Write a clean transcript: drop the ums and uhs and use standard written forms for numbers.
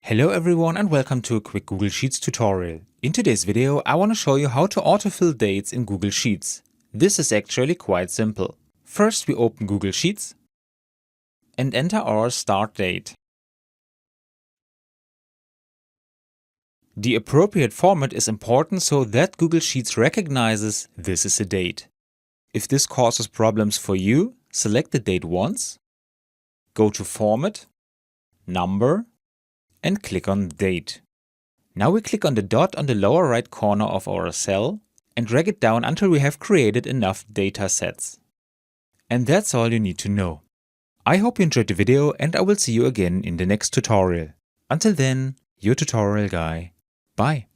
Hello everyone and welcome to a quick Google Sheets tutorial. In today's video I want to show you how to autofill dates in Google Sheets. This is actually quite simple. First we open Google Sheets and enter our start date. The appropriate format is important so that Google Sheets recognizes this is a date. If this causes problems for you, select the date once, go to Format, Number, and click on Date. Now we click on the dot on the lower right corner of our cell and drag it down until we have created enough data sets. And that's all you need to know. I hope you enjoyed the video and I will see you again in the next tutorial. Until then, your tutorial guy. Bye.